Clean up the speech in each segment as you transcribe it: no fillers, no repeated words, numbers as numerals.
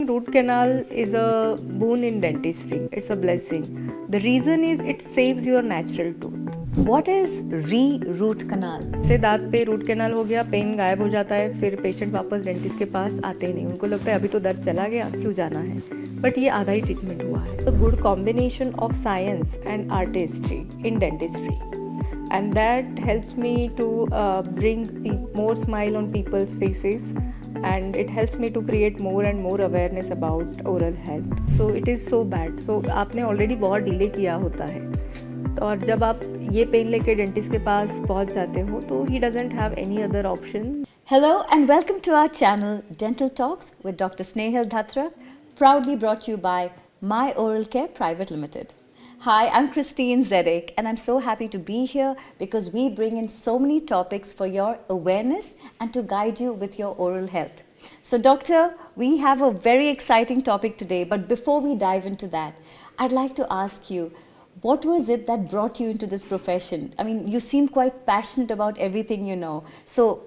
root canal is a boon in dentistry. It's a blessing. The reason is it saves your natural tooth. What is re-root canal? से दांत पे root canal हो गया, pen गायब हो जाता है, फिर पेशेंट वापस डेंटिस्ट के पास आते ही नहीं. उनको लगता है अभी तो दर्द चला गया, क्यों जाना है. बट ये आधा ही ट्रीटमेंट हुआ है. तो good combination of science and artistry in dentistry, and that helps me to bring more smile on people's faces, and it helps me to create more and more awareness about oral health. So it is so bad. So आपने already बहुत delay किया होता है, तो और जब आप ये पेन लेके डेंटिस्ट के पास पहुंच जाते हो तो he doesn't have any other option. Hello and welcome to our channel Dental Talks with Dr. Snehal Dhatra, proudly brought to you by My Oral Care Private Limited. Hi, I'm Christine Zedek and I'm so happy to be here because we bring in so many topics for your awareness and to guide you with your oral health. So doctor, we have a very exciting topic today, but before we dive into that, I'd like to ask you, what was it that brought you into this profession? I mean, you seem quite passionate about everything you know. So,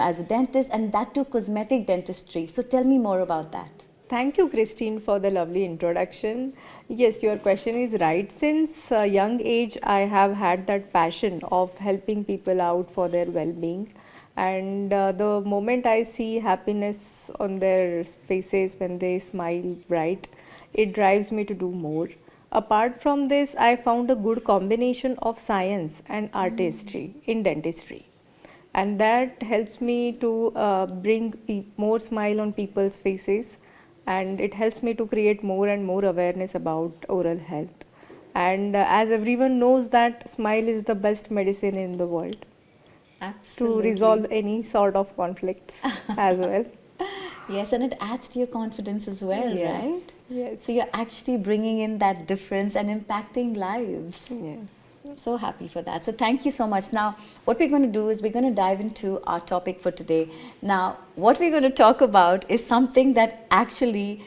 as a dentist and that too cosmetic dentistry. So tell me more about that. Thank you, Christine, for the lovely introduction. Yes, your question is right. Since a young age, I have had that passion of helping people out for their well-being. And the moment I see happiness on their faces when they smile bright, it drives me to do more. Apart from this, I found a good combination of science and artistry in dentistry, and that helps me to bring more smile on people's faces, and it helps me to create more and more awareness about oral health. And as everyone knows that smile is the best medicine in the world Absolutely. to resolve any sort of conflicts as well. Yes, and it adds to your confidence as well, Yes, right? yes. So you're actually bringing in that difference and impacting lives. Yes. I'm so happy for that. So thank you so much. Now, what we're going to do is we're going to dive into our topic for today. Now, what we're going to talk about is something that actually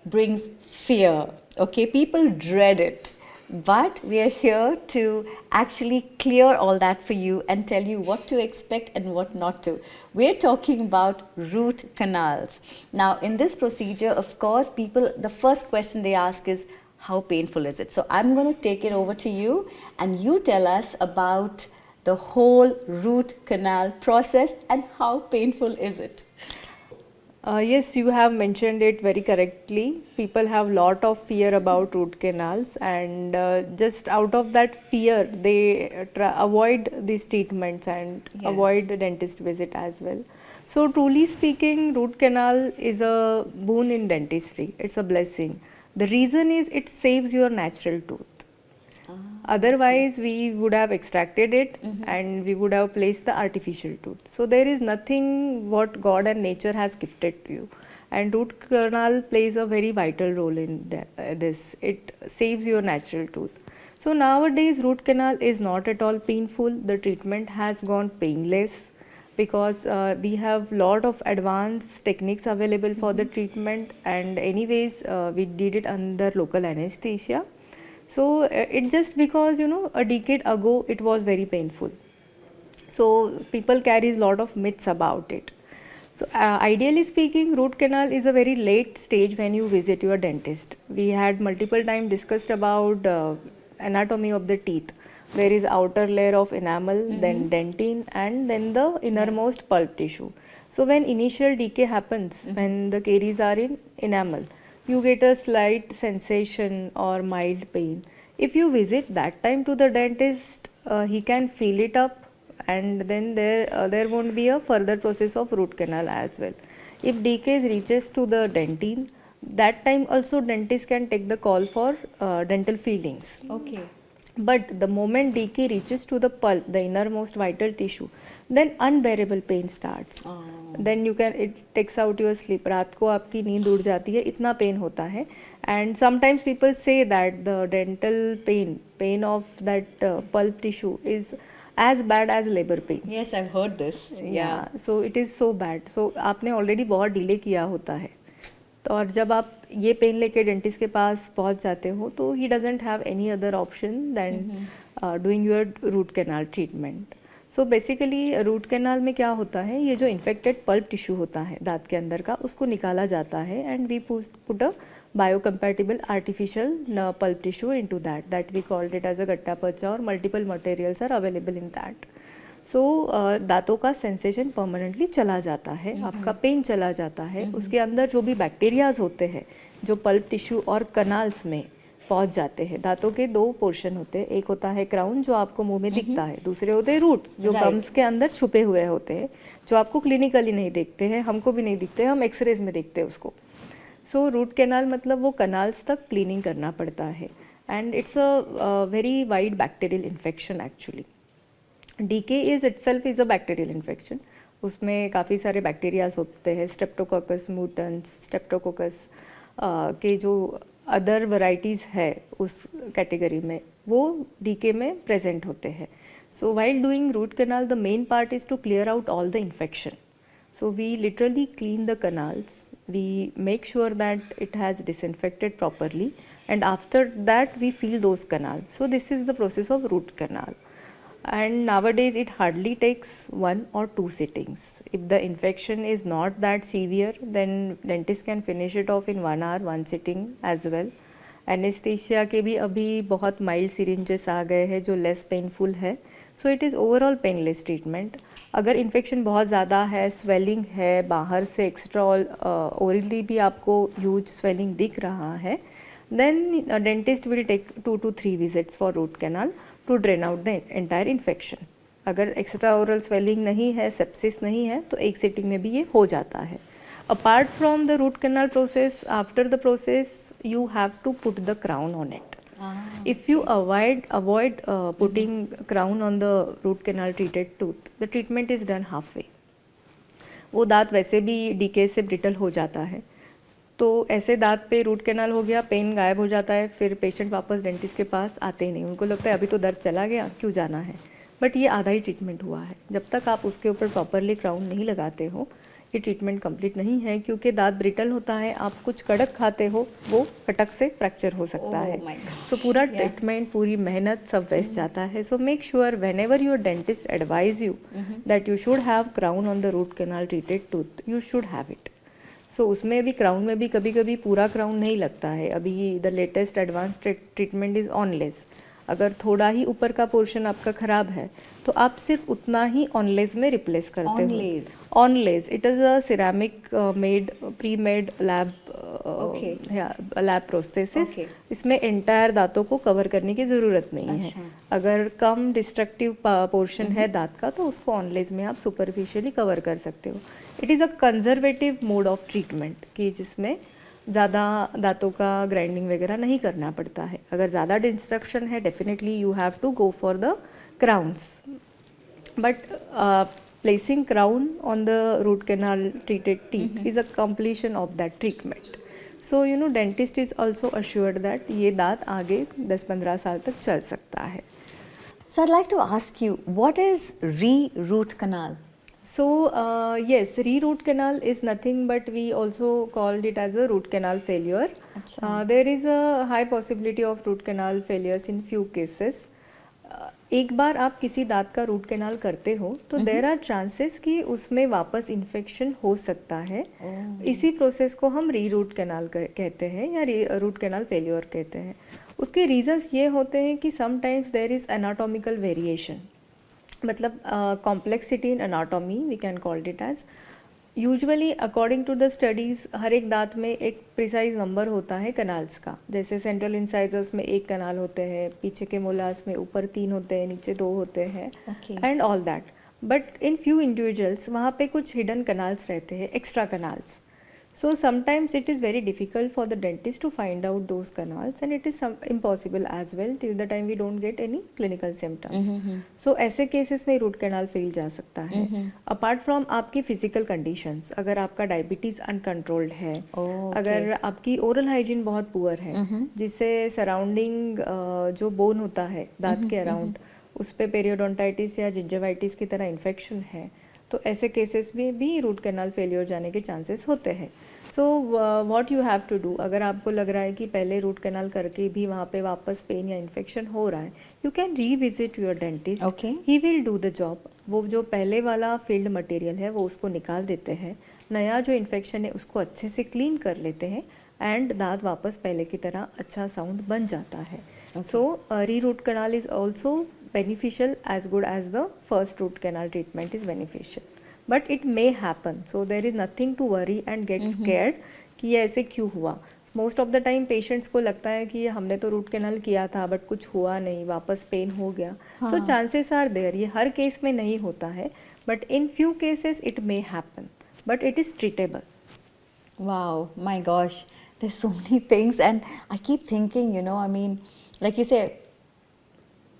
brings fear. Okay, people dread it. But we are here to actually clear all that for you and tell you what to expect and what not to. We're talking about root canals. Now, in this procedure, of course, people, the first question they ask is, how painful is it? So I'm going to take it over to you and you tell us about the whole root canal process and how painful is it? Yes, you have mentioned it very correctly. People have lot of fear about root canals, and just out of that fear, they avoid these treatments and Yeah. avoid the dentist visit as well. So truly speaking, root canal is a boon in dentistry. It's a blessing. The reason is it saves your natural tooth. Otherwise, we would have extracted it and we would have placed the artificial tooth. So there is nothing what God and nature has gifted to you. And root canal plays a very vital role in this. It saves your natural tooth. So nowadays, root canal is not at all painful. The treatment has gone painless because we have lot of advanced techniques available for the treatment, and anyways we did it under local anesthesia. So it just because a decade ago it was very painful, so people carries lot of myths about it. So ideally speaking, root canal is a very late stage when you visit your dentist. We had multiple times discussed about anatomy of the teeth. There is outer layer of enamel, then dentine, and then the innermost pulp tissue. So when initial decay happens, when the caries are in enamel, you get a slight sensation or mild pain. If you visit that time to the dentist, he can feel it up, and then there won't be a further process of root canal as well. If decay reaches to the dentine, that time also dentist can take the call for dental fillings. Okay. But the moment decay reaches to the pulp, the innermost vital tissue, then unbearable pain starts. Then it takes out your sleep. रात को आपकी नींद उड़ जाती है, इतना pen होता है. And sometimes people say that the dental pain of that pulp tissue is as bad as labor pain. Yes, I've heard this. Yeah. So it is so bad. So आपने already बहुत delay किया होता है. तो और जब आप ये पेन लेके डेंटिस्ट के पास पहुंच जाते हो तो he doesn't have any other option than doing your root canal treatment. So basically root canal में क्या होता है, ये जो इन्फेक्टेड पल्प टिश्यू होता है दांत के अंदर का, उसको निकाला जाता है and we put a biocompatible artificial pulp tissue into that we called it as a gatta pacha, or multiple materials are available in that. सो दांतों का सेंसेशन परमानेंटली चला जाता है, आपका पेन चला जाता है, उसके अंदर जो भी बैक्टीरियाज होते हैं जो पल्प टिश्यू और कनाल्स में पहुंच जाते हैं। दांतों के दो पोर्शन होते हैं, एक होता है क्राउन जो आपको मुंह में दिखता है, दूसरे होते हैं रूट्स जो गम्स के अंदर छुपे हुए होते हैं, जो आपको क्लिनिकली नहीं दिखते हैं, हमको भी नहीं दिखते, हम एक्सरेज में देखते हैं उसको। सो रूट कैनाल मतलब वो कनाल्स तक क्लीनिंग करना पड़ता है and it's a very wide bacterial infection actually. Decay is itself is a bacterial infection, उसमें काफ़ी सारे बैक्टीरियाज होते हैं, स्ट्रेप्टोकोकस म्यूटेंस, स्ट्रेप्टोकोकस के जो अदर वैराइटीज़ है उस कैटेगरी में, वो डीके में प्रेजेंट होते हैं। So while doing root canal the main part is to clear out all the infection. So we literally clean the canals, we make sure that it has disinfected properly, and after that we fill those canals. So this is the process of root canal, and nowadays it hardly takes 1 or 2 sittings. If the infection is not that severe, then dentist can finish it off in 1 hour, 1 sitting as well. Anaesthesia के भी अभी बहुत mild syringes आ गए हैं जो less painful है, so it is overall painless treatment. अगर infection बहुत ज़्यादा है, स्वेलिंग है, बाहर से एक्स्ट्रा ओरली भी आपको ह्यूज स्वेलिंग दिख रहा है, then dentist will take 2 to 3 visits for root canal to drain out the entire infection. अगर एक्स्ट्रा ओरल स्वेलिंग नहीं है, सेप्सिस नहीं है, तो एक सिटिंग में भी ये हो जाता है। Apart from the root canal process, after the process you have to put the crown on it. If you avoid putting crown on the root canal treated tooth, the treatment is done halfway. वो दांत वैसे भी DK से brittle हो जाता है, तो ऐसे दांत पे रूट कैनाल हो गया, पेन गायब हो जाता है, फिर पेशेंट वापस डेंटिस्ट के पास आते ही नहीं, उनको लगता है अभी तो दर्द चला गया, क्यों जाना है। बट ये आधा ही ट्रीटमेंट हुआ है। जब तक आप उसके ऊपर प्रॉपरली क्राउन नहीं लगाते हो, ये ट्रीटमेंट कंप्लीट नहीं है, क्योंकि दांत ब्रिटल होता है, आप कुछ कड़क खाते हो, वो फटक से फ्रैक्चर हो सकता है। सो पूरा ट्रीटमेंट, पूरी मेहनत सब वेस्ट जाता है। So make sure whenever your dentist advise you that you should have crown on the root canal treated tooth, you should have it. So उसमें भी क्राउन में भी कभी कभी पूरा क्राउन नहीं लगता है। अभी the latest advance treatment is Wanless. अगर थोड़ा ही ऊपर का पोर्शन आपका खराब है तो आप सिर्फ उतना ही ऑनलेस में रिप्लेस करते हो। Wanless it is a ceramic made pre made lab process. इसमें एंटायर दांतों को कवर करने की ज़रूरत नहीं है। अगर कम डिस्ट्रक्टिव पोर्शन है दांत का तो उसको ऑनलेस में आप सुपरफिशियली कवर कर सकते हो। It is a conservative mode of treatment कि जिसमें ज़्यादा दांतों का ग्राइंडिंग वगैरह नहीं करना पड़ता है। अगर ज़्यादा डिस्ट्रक्शन है, definitely you have to go for the crowns, but placing crown on the root canal treated teeth is a completion of that treatment. So you know dentist is also assured that ये दांत आगे 10-15 साल तक चल सकता है। So I'd like to ask you, what is re-root canal? So yes, re-root canal is nothing but we also called it as a root canal failure. There is a high possibility of root canal failures in few cases. एक बार आप किसी दांत का root canal करते हो तो there are chances कि उसमें वापस इन्फेक्शन हो सकता है। इसी प्रोसेस को हम री रूट कैनाल कहते हैं या रूट कैनाल फेल्योर कहते हैं। उसके रीजंस ये होते हैं कि sometimes there is anatomical variation, मतलब complexity in anatomy we can called it as. Usually according to the studies हर एक दांत में एक प्रिसाइज नंबर होता है कनाल्स का। जैसे सेंट्रल इंसाइजर्स में 1 कनाल होते हैं, पीछे के मोलार्स में ऊपर 3 होते हैं, नीचे 2 होते हैं, and all that. But in few individuals वहाँ पे कुछ हिडन कनाल्स रहते हैं, extra canals. So sometimes it is very difficult for the dentist to find out those canals, and it is impossible as well till the time we don't get any clinical symptoms. So ऐसे cases में root canal fail जा सकता है। Apart from आपकी physical conditions, अगर आपका diabetes uncontrolled है, अगर आपकी ओरल हाइजीन बहुत पुअर है, जिससे सराउंडिंग जो बोन होता है दांत के अराउंड, उस पर पेरियोडोंटाइटिस या जिंजवाइटिस की तरह इन्फेक्शन है, तो ऐसे केसेस में भी रूट कैनाल फेलियर जाने के चांसेस होते हैं। So what you have to do, अगर आपको लग रहा है कि पहले रूट कैनाल करके भी वहाँ पे वापस पेन या इन्फेक्शन हो रहा है, you can revisit your dentist. Okay. He will do the job. वो जो पहले वाला फील्ड मटेरियल है वो उसको निकाल देते हैं, नया जो इन्फेक्शन है उसको अच्छे से क्लीन कर लेते हैं एंड दांत वापस पहले की तरह अच्छा साउंड बन जाता है. So re root canal is also beneficial as good as the first root canal treatment is beneficial, but it may happen, so there is nothing to worry and get scared कि ये ऐसे क्यों हुआ. Most of the time patients को लगता है कि हमने तो रूट कैनाल किया था बट कुछ हुआ नहीं, वापस पेन हो गया. सो चांसेस आर देयर, ये हर केस में नहीं होता है, but in few cases it may happen, but it is treatable. Wow, my gosh, there's so many things, and I keep thinking, you know, I mean, like you say,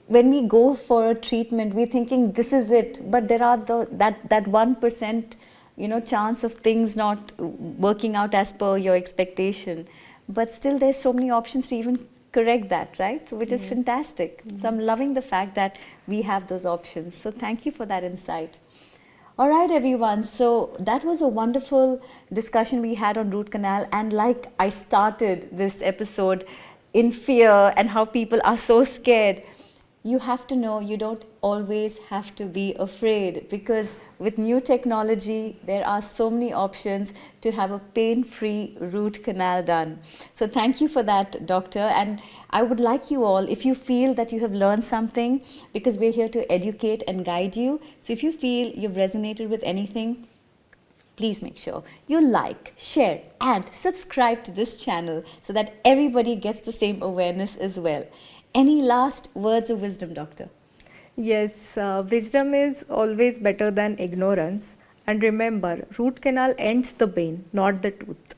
when we go for a treatment, we're thinking this is it, but there are that 1%, you know, chance of things not working out as per your expectation, but still there's so many options to even correct that, right? So, which is fantastic. So I'm loving the fact that we have those options. So thank you for that insight. All right, everyone. So that was a wonderful discussion we had on root canal. And like I started this episode in fear and how people are so scared, you have to know you don't always have to be afraid, because with new technology, there are so many options to have a pain-free root canal done. So thank you for that, doctor. And I would like you all, if you feel that you have learned something, because we're here to educate and guide you. So if you feel you've resonated with anything, please make sure you like, share and subscribe to this channel so that everybody gets the same awareness as well. Any last words of wisdom, doctor? Yes, wisdom is always better than ignorance. And remember, root canal ends the pain, not the tooth.